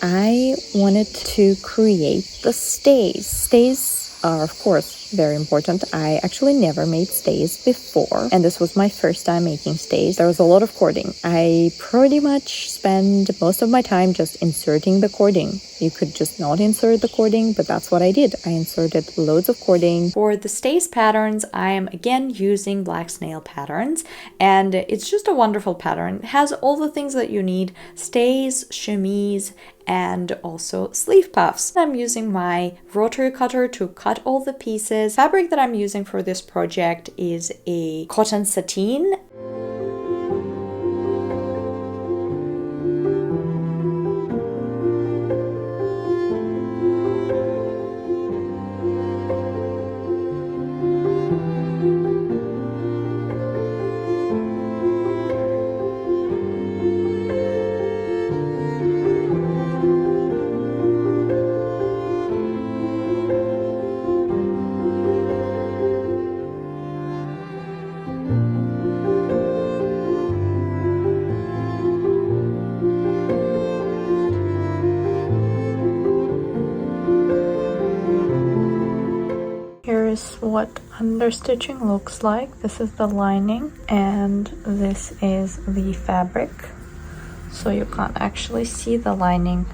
I wanted to create the stays. Stays are, of course, very important. I actually never made stays before, and this was my first time making stays. There was a lot of cording. I pretty much spend most of my time just inserting the cording. You could just not insert the cording, but that's what I did. I inserted loads of cording. For the stays patterns, I am again using black snail patterns, and it's just a wonderful pattern. It has all the things that you need: stays, chemise, and also sleeve puffs. I'm using my rotary cutter to cut all the pieces. Fabric that I'm using for this project is a cotton sateen. What understitching looks like. This is the lining and this is the fabric, so you can't actually see the lining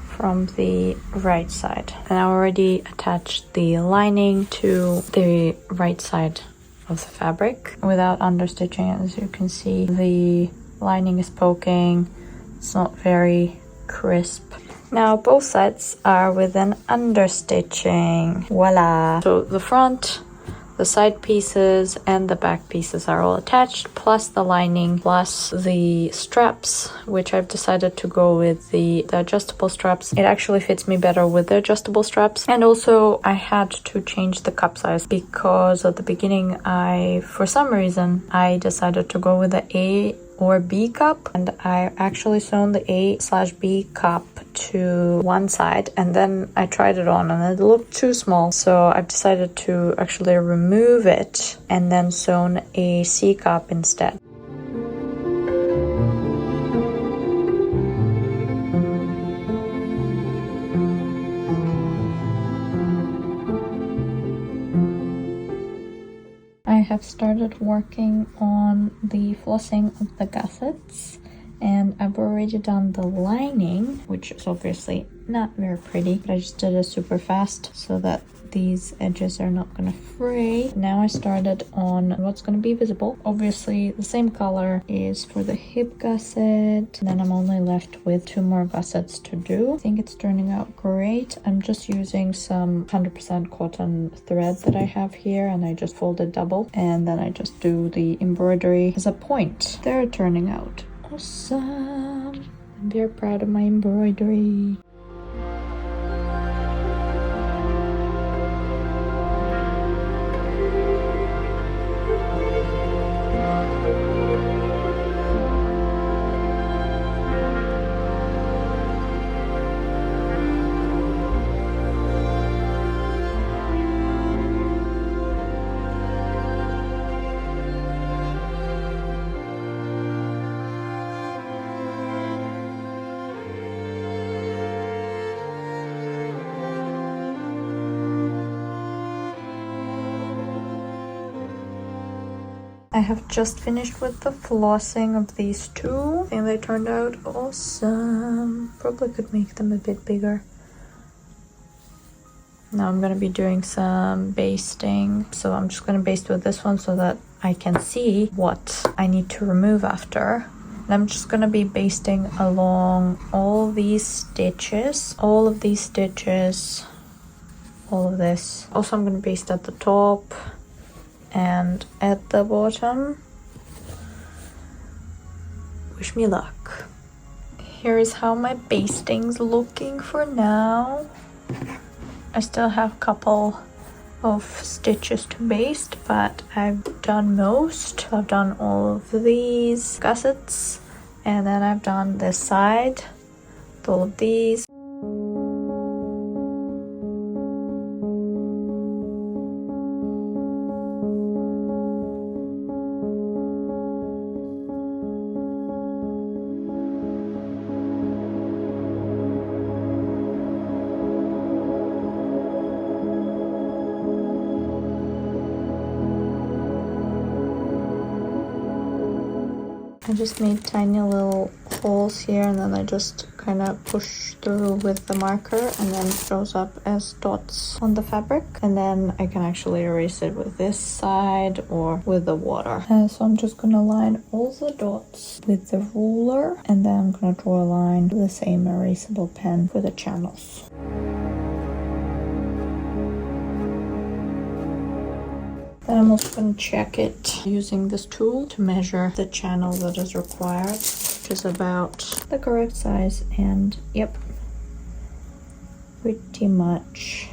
from the right side. And I already attached the lining to the right side of the fabric without understitching. As you can see, the lining is poking. It's not very crisp. Now both sides are with an understitching. Voila! So the front, the side pieces, and the back pieces are all attached, plus the lining, plus the straps, which I've decided to go with the adjustable straps. It actually fits me better with the adjustable straps. And also I had to change the cup size because at the beginning for some reason, I decided to go with the A or B cup, and I actually sewn the A/B cup to one side, and then I tried it on and it looked too small, so I've decided to actually remove it and then sewn a C cup instead. I have started working on the flossing of the gussets, and I've already done the lining, which is obviously not very pretty, but I just did it super fast so that these edges are not gonna fray. Now I started on what's gonna be visible. Obviously the same color is for the hip gusset, then I'm only left with 2 more gussets to do. I think it's turning out great. I'm just using some 100% cotton thread that I have here, and I just fold it double, and then I just do the embroidery as a point. They're turning out awesome. I'm very proud of my embroidery. I have just finished with the flossing of these two. I think they turned out awesome. Probably could make them a bit bigger. Now I'm gonna be doing some basting. So I'm just gonna baste with this one so that I can see what I need to remove after. And I'm just gonna be basting along all these stitches, all of these stitches, all of this. Also I'm gonna baste at the top and at the bottom. Wish me luck. Here is how my basting's looking for now. I still have a couple of stitches to baste, but I've done most. I've done all of these gussets, and then I've done this side, all of these. I just made tiny little holes here, and then I just kind of push through with the marker, and then it shows up as dots on the fabric. And then I can actually erase it with this side or with the water. So I'm just gonna line all the dots with the ruler, and then I'm gonna draw a line with the same erasable pen for the channels. Then I'm also going to check it using this tool to measure the channel that is required, which is about the correct size, and yep, pretty much.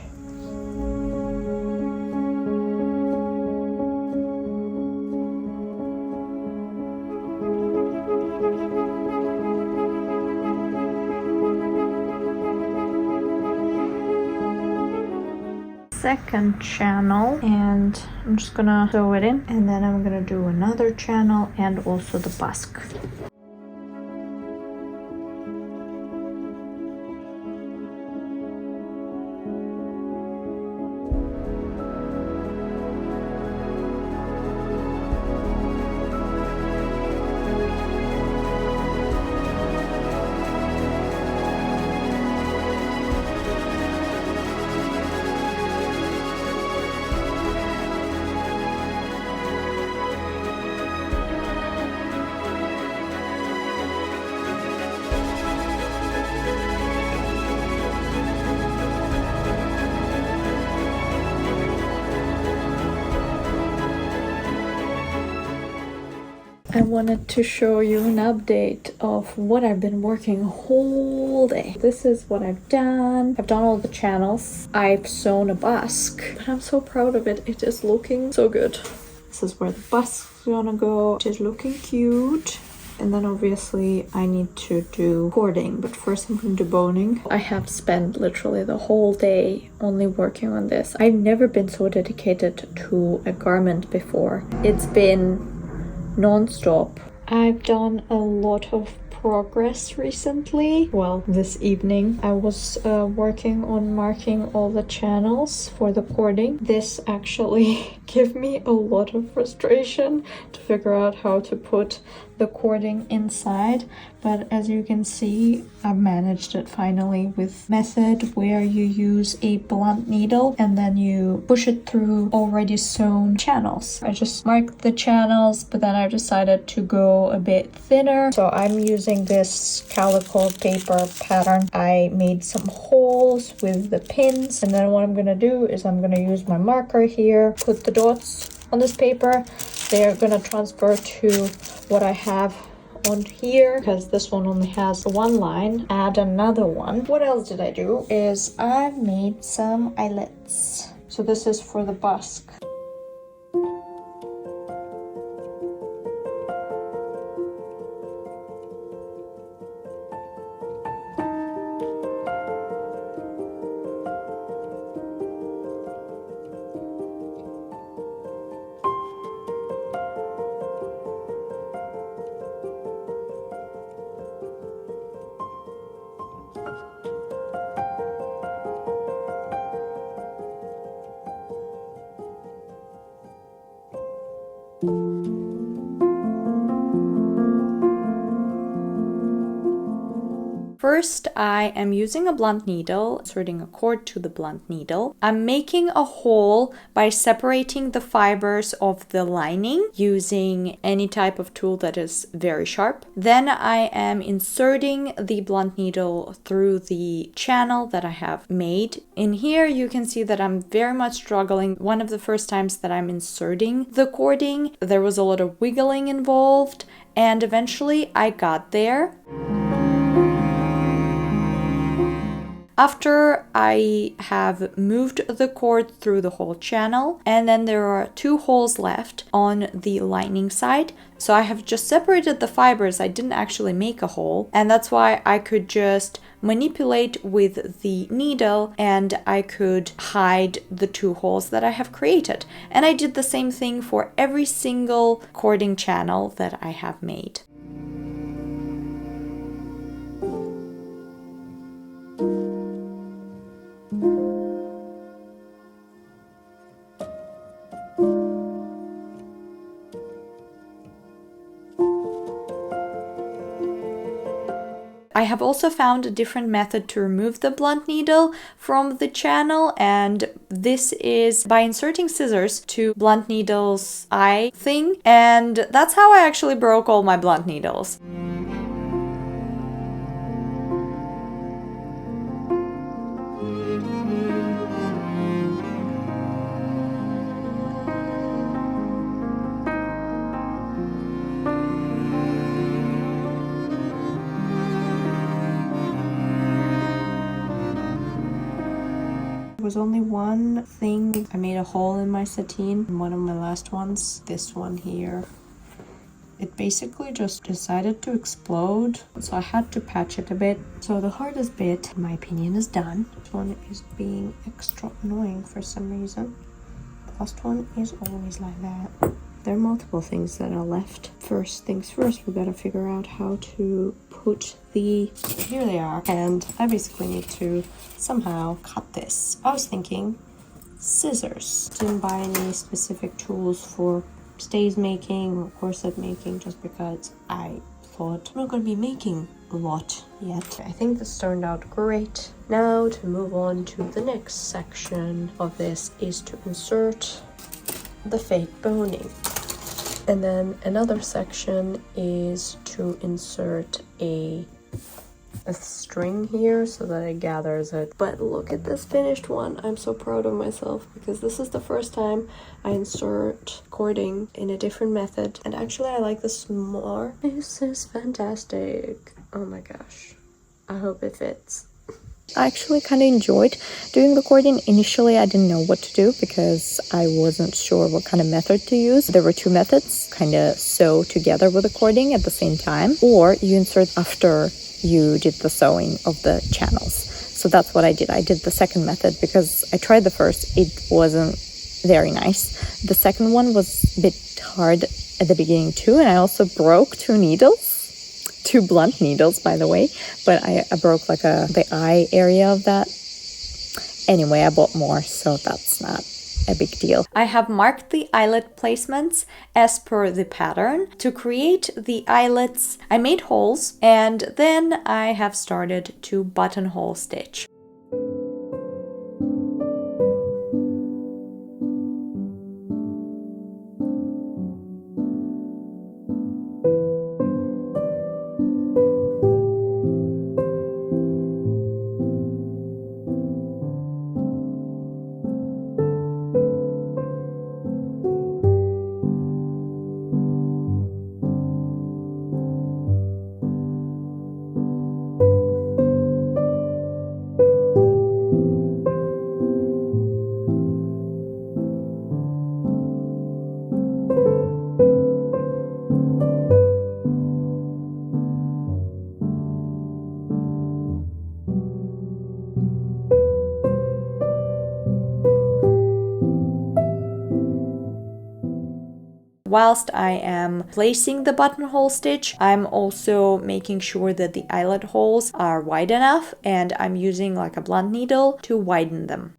Second channel, and I'm just gonna sew it in, and then I'm gonna do another channel and also the basque. I wanted to show you an update of what I've been working a whole day. This is what I've done. I've done all the channels. I've sewn a basque, but I'm so proud of it. It is looking so good. This is where the basque is gonna go. It is looking cute. And then obviously I need to do cording, but first I'm going to do boning. I have spent literally the whole day only working on this. I've never been so dedicated to a garment before. It's been non-stop. I've done a lot of progress recently. Well, this evening I was working on marking all the channels for the cording. This actually gave me a lot of frustration to figure out how to put the cording inside, but as you can see, I've managed it finally with method where you use a blunt needle and then you push it through already sewn channels. I just marked the channels, but then I decided to go a bit thinner, so I'm using this calico paper pattern. I made some holes with the pins, and then what I'm gonna do is I'm gonna use my marker here, put the dots on this paper. They're gonna transfer to what I have on here, because this one only has one line. Add another one. What else did I do is I've made some eyelets. So this is for the basque. First, I am using a blunt needle, inserting a cord to the blunt needle. I'm making a hole by separating the fibers of the lining using any type of tool that is very sharp. Then I am inserting the blunt needle through the channel that I have made. In here, you can see that I'm very much struggling. One of the first times that I'm inserting the cording, there was a lot of wiggling involved, and eventually I got there. After I have moved the cord through the whole channel, and then there are two holes left on the lining side. So I have just separated the fibers. I didn't actually make a hole, and that's why I could just manipulate with the needle and I could hide the two holes that I have created. And I did the same thing for every single cording channel that I have made. I have also found a different method to remove the blunt needle from the channel, and this is by inserting scissors to blunt needle's eye thing, and that's how I actually broke all my blunt needles. There was only one thing. I made a hole in my sateen in one of my last ones, this one here. It basically just decided to explode, so I had to patch it a bit. So the hardest bit, in my opinion, is done. This one is being extra annoying for some reason. The last one is always like that. There are multiple things that are left. First things first, we gotta figure out how to put the... Here they are. And I basically need to somehow cut this. I was thinking scissors. Didn't buy any specific tools for stays making or corset making just because I thought I'm not gonna be making a lot yet. I think this turned out great. Now to move on to the next section of this is to insert the fake boning. And then another section is to insert a string here so that it gathers it. But look at this finished one. I'm so proud of myself because this is the first time I insert cording in a different method. And actually I like this more. This is fantastic. Oh my gosh. I hope it fits. I actually kind of enjoyed doing the cording. Initially, I didn't know what to do because I wasn't sure what kind of method to use. There were two methods, kind of sew together with the cording at the same time, or you insert after you did the sewing of the channels. So that's what I did. I did the second method because I tried the first. It wasn't very nice. The second one was a bit hard at the beginning too, and I also broke two needles. Two blunt needles, by the way, but I broke like the eye area of that. Anyway, I bought more, so that's not a big deal. I have marked the eyelet placements as per the pattern. To create the eyelets, I made holes, and then I have started to buttonhole stitch. Whilst I am placing the buttonhole stitch, I'm also making sure that the eyelet holes are wide enough, and I'm using like a blunt needle to widen them.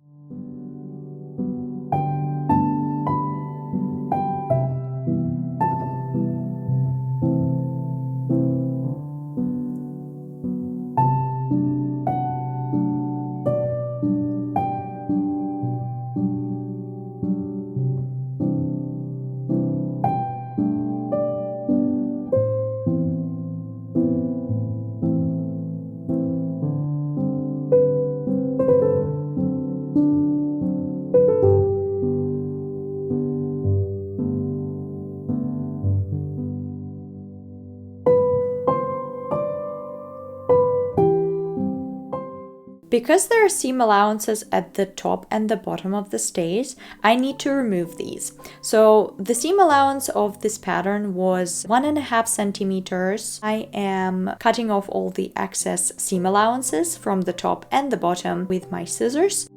Because there are seam allowances at the top and the bottom of the stays, I need to remove these. So the seam allowance of this pattern was 1.5 centimeters. I am cutting off all the excess seam allowances from the top and the bottom with my scissors.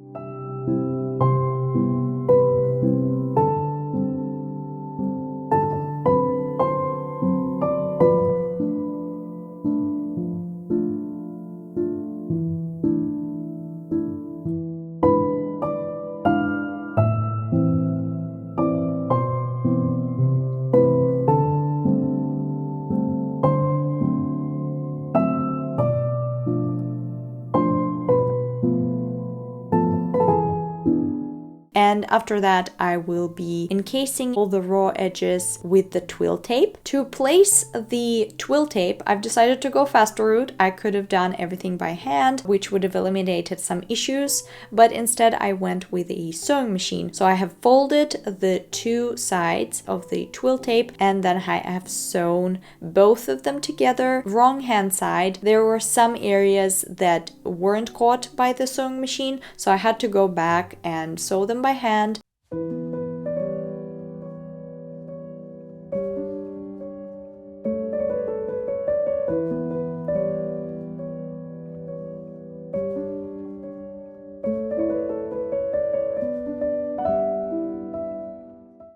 And after that, I will be encasing all the raw edges with the twill tape. To place the twill tape, I've decided to go faster route. I could have done everything by hand, which would have eliminated some issues, but instead I went with a sewing machine. So I have folded the two sides of the twill tape and then I have sewn both of them together. Wrong hand side. There were some areas that weren't caught by the sewing machine, so I had to go back and sew them by hand.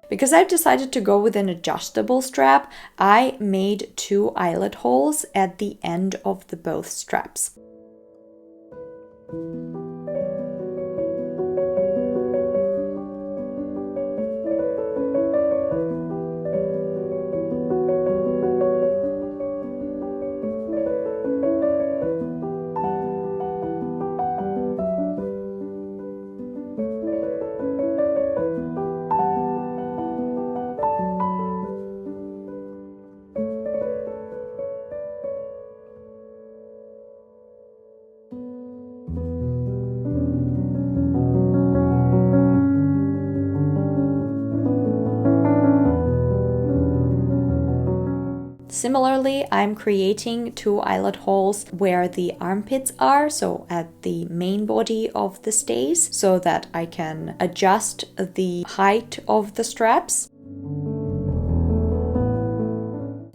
Because I've decided to go with an adjustable strap, I made 2 eyelet holes at the end of the both straps. Similarly, I'm creating 2 eyelet holes where the armpits are, so at the main body of the stays, so that I can adjust the height of the straps.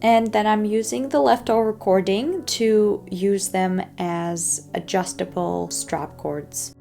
And then I'm using the leftover cording to use them as adjustable strap cords.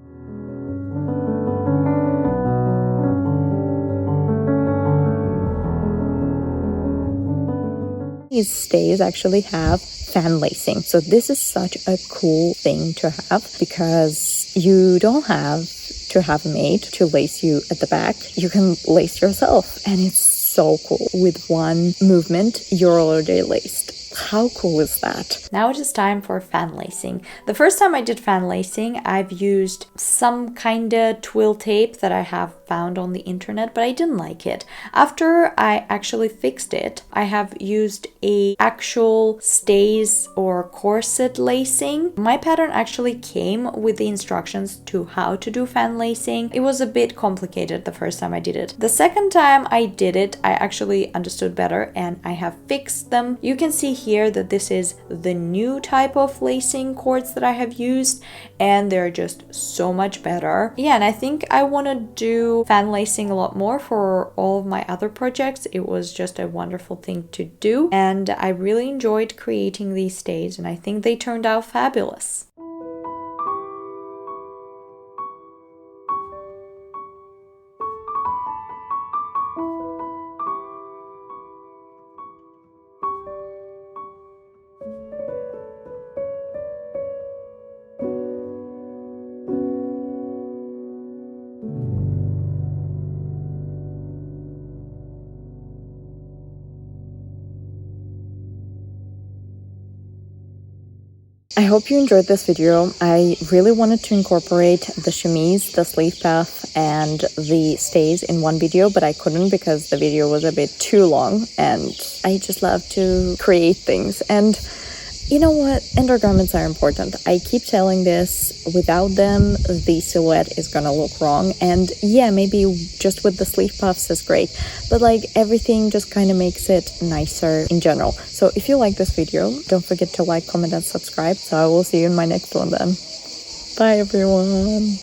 These stays actually have fan lacing. So this is such a cool thing to have because you don't have to have a maid to lace you at the back. You can lace yourself and it's so cool. With one movement, you're already laced. How cool is that? Now it is time for fan lacing. The first time I did fan lacing, I've used some kind of twill tape that I have found on the internet, but I didn't like it. After I actually fixed it, I have used a actual stays or corset lacing. My pattern actually came with the instructions to how to do fan lacing. It was a bit complicated the first time I did it. The second time I did it, I actually understood better and I have fixed them. You can see here that this is the new type of lacing cords that I have used and they're just so much better. Yeah, and I think I want to do fan lacing a lot more for all of my other projects. It was just a wonderful thing to do and I really enjoyed creating these stays and I think they turned out fabulous. I hope you enjoyed this video. I really wanted to incorporate the chemise, the sleeve puff, and the stays in one video, but I couldn't because the video was a bit too long and I just love to create things. And you know what? Undergarments are important. I keep telling this, without them, the silhouette is gonna look wrong. And yeah, maybe just with the sleeve puffs is great, but like everything just kind of makes it nicer in general. So if you like this video, don't forget to like, comment, and subscribe. So I will see you in my next one then. Bye everyone.